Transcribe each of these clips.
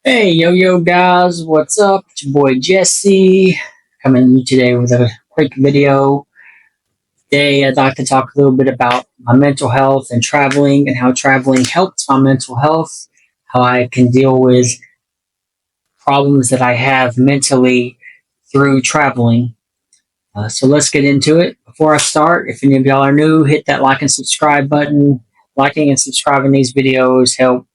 Hey, yo, guys, what's up? It's your boy Jesse coming to you today with a quick video. Today, I'd like to talk a little bit about my mental health and traveling and how traveling helps my mental health, how I can deal with problems that I have mentally through traveling. So let's get into it. Before I start, if any of y'all are new, hit that like and subscribe button. Liking and subscribing these videos helps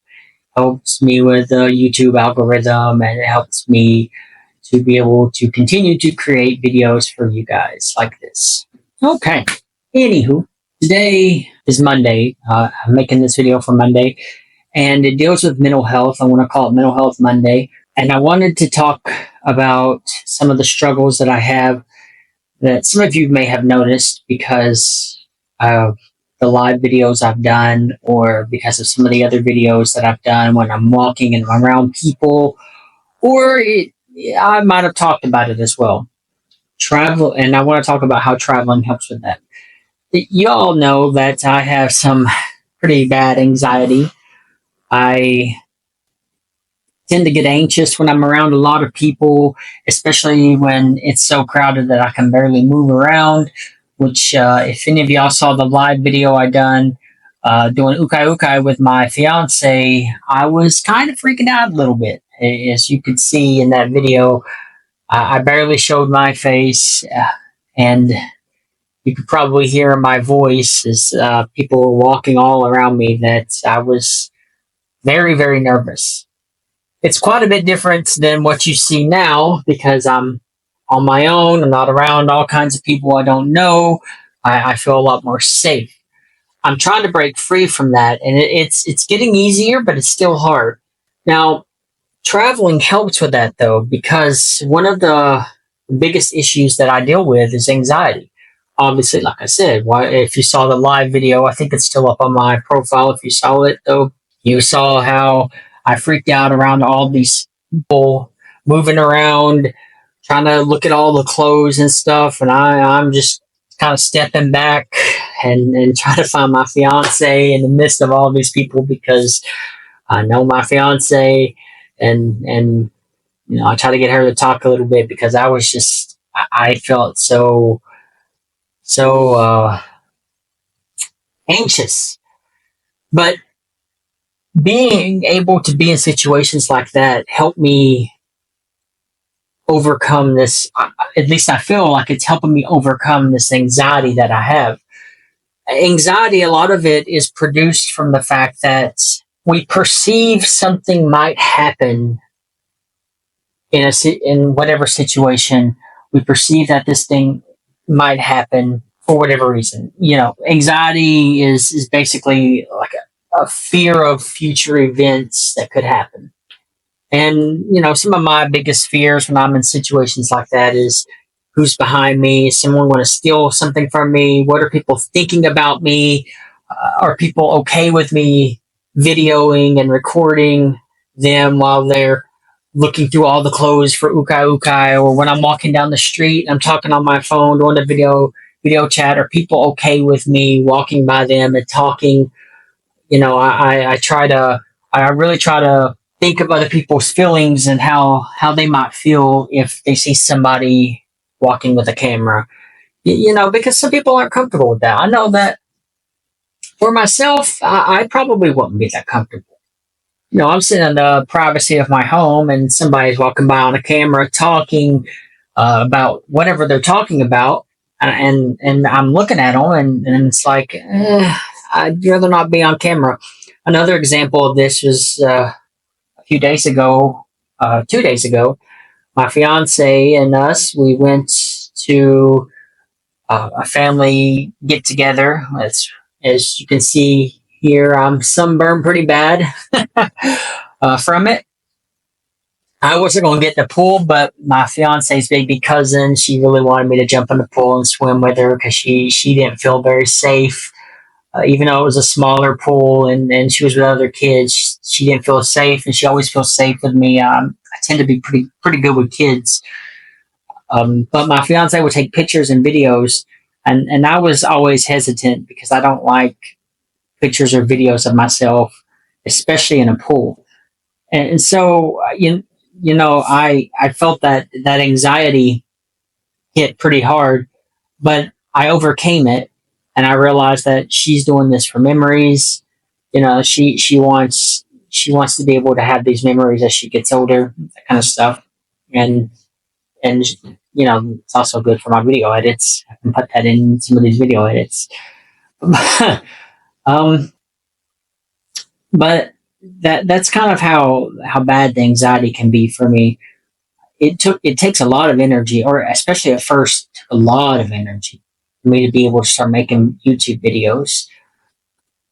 me with the YouTube algorithm, and it helps me to be able to continue to create videos for you guys like this. Okay. Anywho, today is Monday. I'm making this video for Monday, and it deals with mental health. I want to call it Mental Health Monday. And I wanted to talk about some of the struggles that I have that some of you may have noticed because of the live videos I've done, or because of some of the other videos that I've done when I'm walking and I'm around people, or I might have talked about it as well. Travel, and I want to talk about how traveling helps with that. You all know that I have some pretty bad anxiety. I tend to get anxious when I'm around a lot of people, especially when it's so crowded that I can barely move around. Which, if any of y'all saw the live video I done doing ukai ukai with my fiance, I was kind of freaking out a little bit. As you could see in that video, I barely showed my face, and you could probably hear my voice as people were walking all around me that I was very, very nervous. It's quite a bit different than what you see now because I'm on my own. I'm not around all kinds of people I don't know. I feel a lot more safe. I'm trying to break free from that, and it's getting easier, but it's still hard. Now, traveling helps with that though, because one of the biggest issues that I deal with is anxiety. Obviously, like I said, if you saw the live video, I think it's still up on my profile. If you saw it though, you saw how I freaked out around all these people moving around, trying to look at all the clothes and stuff, and I'm just kind of stepping back and trying to find my fiance in the midst of all these people because I know my fiance, and I try to get her to talk a little bit because I was just I felt so anxious. But being able to be in situations like that helped me overcome this. At least I feel like it's helping me overcome this anxiety that I have. Anxiety, a lot of it is produced from the fact that we perceive something might happen in whatever situation. We perceive that this thing might happen for whatever reason. Anxiety is basically like a fear of future events that could happen. And some of my biggest fears when I'm in situations like that is, who's behind me? Is someone going to steal something from me? What are people thinking about me? Are people okay with me videoing and recording them while they're looking through all the clothes for ukai ukai? Or when I'm walking down the street, I'm talking on my phone, doing a video chat. Are people okay with me walking by them and talking? I really try to think of other people's feelings and how they might feel if they see somebody walking with a camera. Because some people aren't comfortable with that. I know that for myself, I probably wouldn't be that comfortable. I'm sitting in the privacy of my home, and somebody's walking by on a camera talking about whatever they're talking about, and I'm looking at them, and it's like, I'd rather not be on camera. Another example of this was a few days ago, 2 days ago. My fiance and us, we went to a family get together. As you can see here, I'm sunburned pretty bad from it. I wasn't going to get in the pool, but my fiance's baby cousin, she really wanted me to jump in the pool and swim with her because she didn't feel very safe. Even though it was a smaller pool and she was with other kids, she didn't feel safe, and she always feels safe with me. I tend to be pretty good with kids. But my fiance would take pictures and videos, and I was always hesitant because I don't like pictures or videos of myself, especially in a pool. And so I felt that anxiety hit pretty hard, but I overcame it, and I realized that she's doing this for memories. She wants to be able to have these memories as she gets older, that kind of stuff. And and it's also good for my video edits. I can put that in some of these video edits. um, but that's kind of how bad the anxiety can be for me. It takes a lot of energy, or especially at first, it took a lot of energy for me to be able to start making YouTube videos.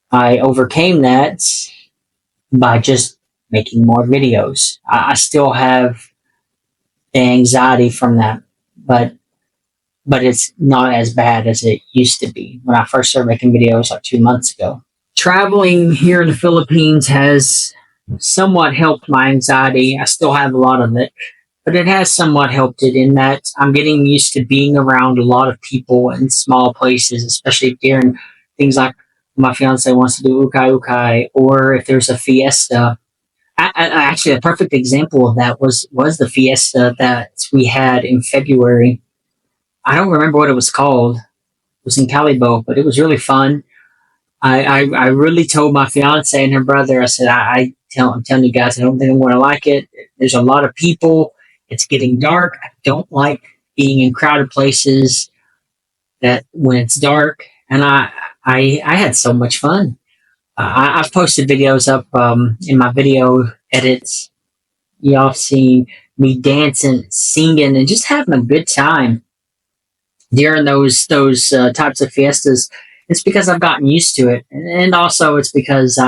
I overcame that by just making more videos. I still have the anxiety from that, but it's not as bad as it used to be when I first started making videos like 2 months ago. Traveling here in the Philippines has somewhat helped my anxiety. I still have a lot of it, but it has somewhat helped it in that I'm getting used to being around a lot of people in small places, especially during things like my fiance wants to do ukay ukay, or if there's a fiesta. Actually, a perfect example of that was the fiesta that we had in February. I don't remember what it was called. It was in Calibo, but it was really fun. I really told my fiance and her brother, I said, I'm telling you guys, I don't think I'm going to like it. There's a lot of people. It's getting dark. I don't like being in crowded places that when it's dark. And I had so much fun. I've posted videos up in my video edits. Y'all seen me dancing, singing, and just having a good time during those types of fiestas. It's because I've gotten used to it, and also it's because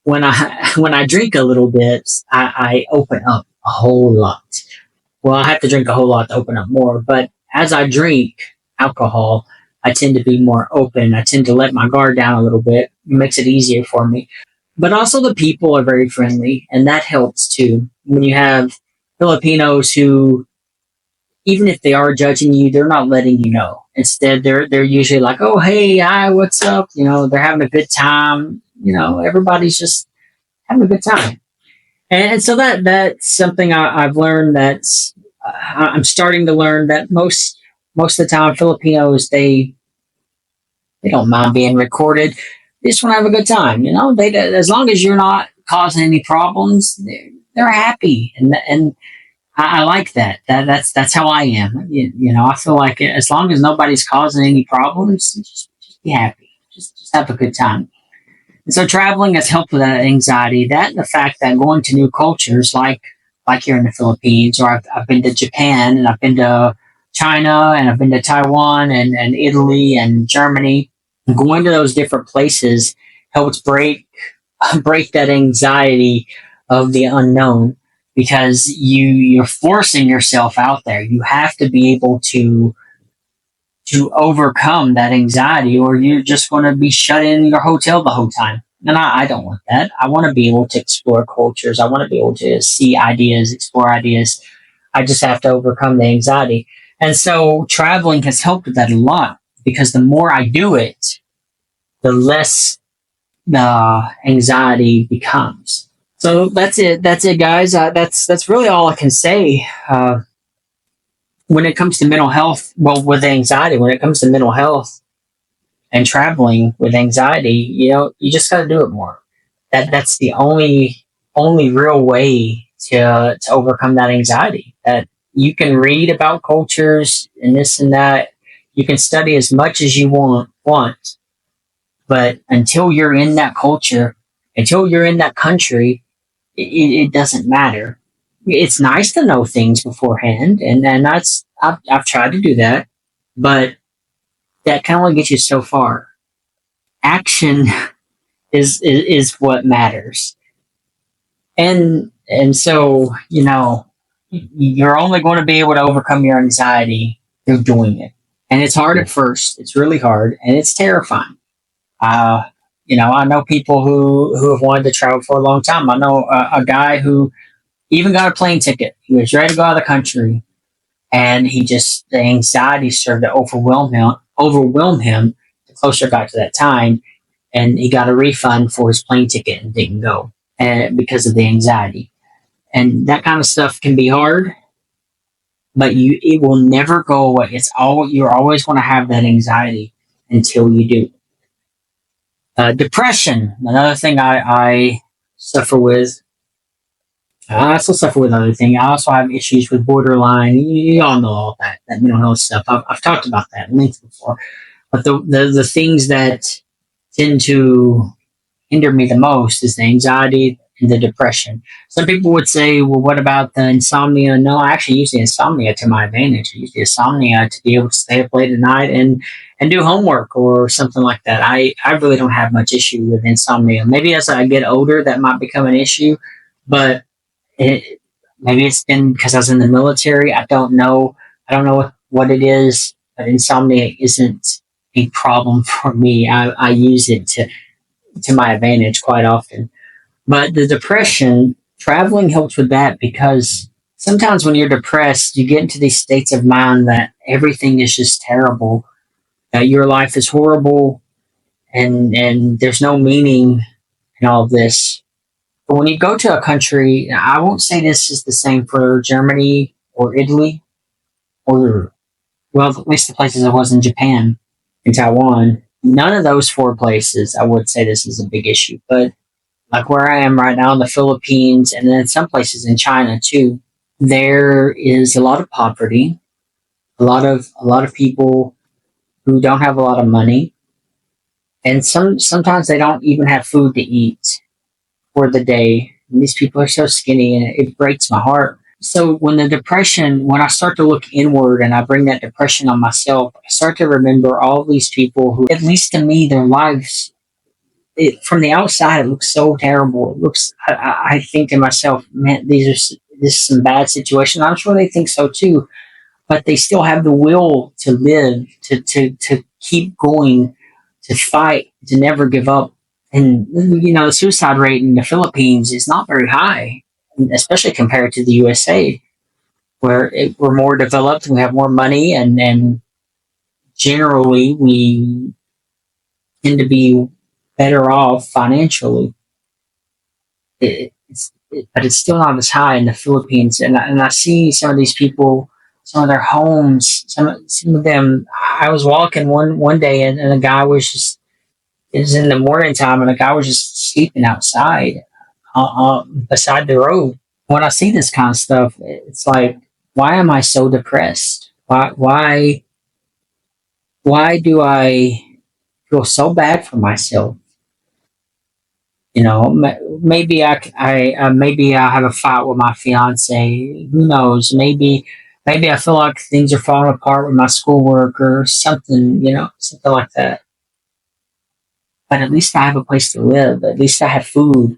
when I when I drink a little bit, I open up a whole lot. Well, I have to drink a whole lot to open up more, but as I drink alcohol, I tend to be more open. I tend to let my guard down a little bit. It makes it easier for me. But also the people are very friendly, and that helps too. When you have Filipinos who, even if they are judging you, they're not letting you know. Instead, they're usually like, "Oh, hey, hi, what's up?" They're having a good time. Everybody's just having a good time, and so that's something I've learned. I'm starting to learn that most of the time Filipinos they don't mind being recorded. They just want to have a good time. They as long as you're not causing any problems, they're happy, and I like that. That's how I am. I feel like as long as nobody's causing any problems, just be happy. Just have a good time. And so traveling has helped with that anxiety. That and the fact that going to new cultures, like here in the Philippines, or I've been to Japan, and I've been to China, and I've been to Taiwan, and Italy and Germany. And going to those different places helps break that anxiety of the unknown, because you're forcing yourself out there. You have to be able to overcome that anxiety, or you're just going to be shut in your hotel the whole time. And I don't want that. I want to be able to explore cultures. I want to be able to see ideas, explore ideas. I just have to overcome the anxiety. And so traveling has helped with that a lot, because the more I do it, the less the anxiety becomes. So that's it. That's it, guys. That's really all I can say. When it comes to mental health, well, with anxiety, when it comes to mental health and traveling with anxiety, you just got to do it more. That's the only real way to overcome that anxiety. That you can read about cultures and this and that. You can study as much as you want, but until you're in that culture, until you're in that country, it doesn't matter. It's nice to know things beforehand, and I've tried to do that, but that can only get you so far. Action is what matters, and so you're only going to be able to overcome your anxiety through doing it, and it's hard at first. It's really hard, and it's terrifying. Uh, I know people who have wanted to travel for a long time. I know a guy who even got a plane ticket. He was ready to go out of the country, and the anxiety started to overwhelm him the closer it got to that time, and he got a refund for his plane ticket and didn't go, and because of the anxiety. And that kind of stuff can be hard, but it will never go away. You're always going to have that anxiety until you do. Depression, another thing I suffer with. I also suffer with other things. I also have issues with borderline. You all know all that mental health stuff. I've talked about that at length before. But the things that tend to hinder me the most is the anxiety and the depression. Some people would say, well, what about the insomnia? No, I actually use the insomnia to my advantage. I use the insomnia to be able to stay up late at night and do homework or something like that. I really don't have much issue with insomnia. Maybe as I get older, that might become an issue, but maybe it's been because I was in the military. I don't know. I don't know what it is, but insomnia isn't a problem for me. I use it to my advantage quite often. But the depression, traveling helps with that because sometimes when you're depressed, you get into these states of mind that everything is just terrible, that your life is horrible, and there's no meaning in all of this. But when you go to a country, I won't say this is the same for Germany or Italy or, well, at least the places I was in Japan and Taiwan. None of those four places, I would say this is a big issue. But like where I am right now in the Philippines and then some places in China too, there is a lot of poverty, a lot of people who don't have a lot of money, and sometimes they don't even have food to eat for the day. And these people are so skinny, and it breaks my heart. So when I start to look inward and I bring that depression on myself, I start to remember all these people who, at least to me, their lives, from the outside, it looks so terrible. It looks, I think to myself, man, this is some bad situation. I'm sure they think so too, but they still have the will to live, to keep going, to fight, to never give up. And the suicide rate in the Philippines is not very high, especially compared to the USA, where we're more developed, we have more money, and generally we tend to be better off financially. But it's still not as high in the Philippines. And I see some of these people, some of their homes, some of them. I was walking one day, and a guy was just. It was in the morning time, and a guy was just sleeping outside, beside the road. When I see this kind of stuff, it's like, why am I so depressed? Why do I feel so bad for myself? Maybe maybe I have a fight with my fiance. Who knows? Maybe I feel like things are falling apart with my schoolwork or something. Something like that. But at least I have a place to live. At least I have food.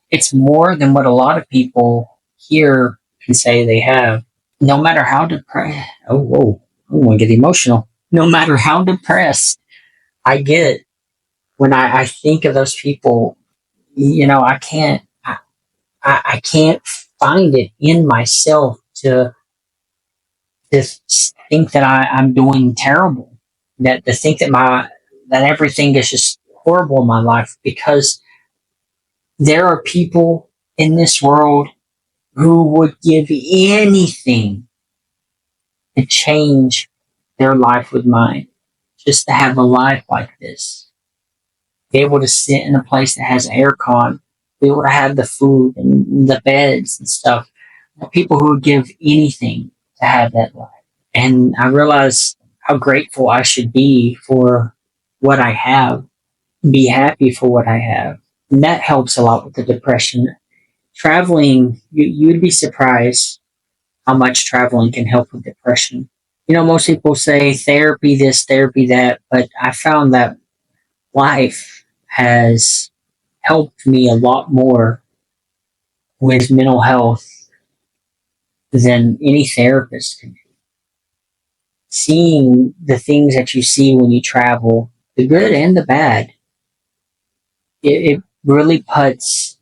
It's more than what a lot of people here can say they have. No matter how depressed, oh, whoa, I want to get emotional. No matter how depressed I get, when I think of those people, I can't find it in myself to think that I'm doing terrible, that to think that everything is just horrible in my life, because there are people in this world who would give anything to change their life with mine, just to have a life like this, be able to sit in a place that has aircon, be able to have the food and the beds and stuff. People who would give anything to have that life. And I realize how grateful I should be for what I have, be happy for what I have. And that helps a lot with the depression. Traveling, you'd be surprised how much traveling can help with depression. Most people say therapy this, therapy that, but I found that life has helped me a lot more with mental health than any therapist can. Seeing the things that you see when you travel, the good and the bad, it really puts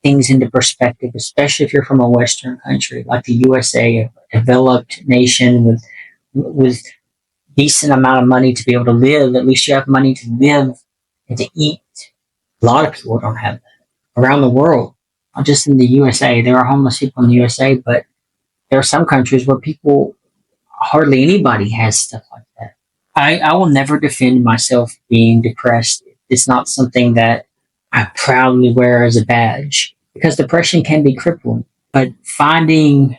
things into perspective, especially if you're from a Western country like the USA, a developed nation with decent amount of money to be able to live. At least you have money to live and to eat. A lot of people don't have that around the world. not just in the USA. There are homeless people in the USA, but there are some countries where people, hardly anybody has stuff like that. I will never defend myself being depressed. It's not something that I proudly wear as a badge because depression can be crippling. But finding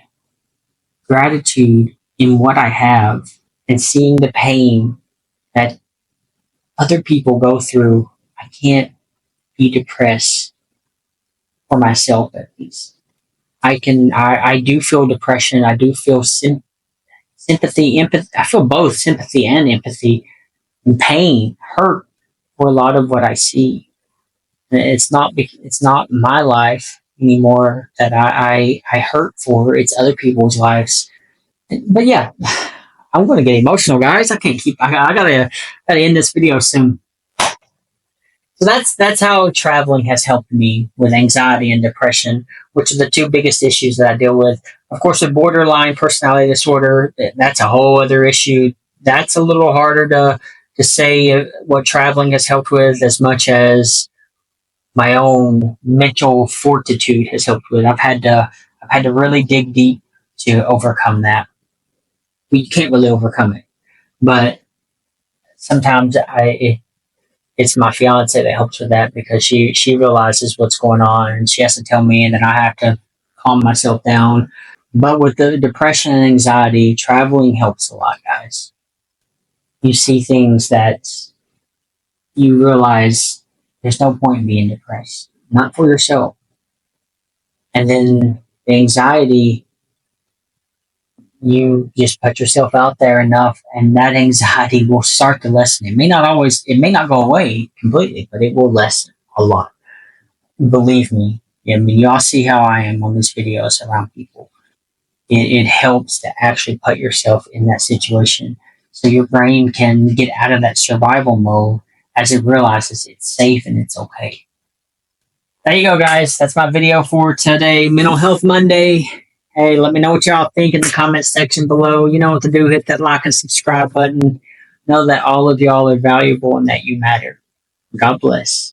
gratitude in what I have and seeing the pain that other people go through, I can't be depressed for myself at least. I do feel depression. I do feel sympathy, empathy. I feel both sympathy and empathy and pain, hurt for a lot of what I see. It's not my life anymore that I hurt for. It's other people's lives. But yeah, I'm going to get emotional, guys. I can't keep. I gotta end this video soon. So that's how traveling has helped me with anxiety and depression, which are the two biggest issues that I deal with. Of course, the borderline personality disorder, that's a whole other issue. That's a little harder to say what traveling has helped with as much as my own mental fortitude has helped with. I've had to really dig deep to overcome that. You can't really overcome it, but sometimes it's my fiance that helps with that because she realizes what's going on and she has to tell me, and then I have to calm myself down. But with the depression and anxiety, traveling helps a lot, guys. You see things that you realize there's no point in being depressed, not for yourself. And then the anxiety, you just put yourself out there enough, and that anxiety will start to lessen. It may not go away completely, but it will lessen a lot. Believe me. I mean, y'all see how I am on these videos around people. It helps to actually put yourself in that situation so your brain can get out of that survival mode as it realizes it's safe and it's okay. There you go, guys. That's my video for today, Mental Health Monday. Hey, let me know what y'all think in the comment section below. You know what to do. Hit that like and subscribe button. Know that all of y'all are valuable and that you matter. God bless.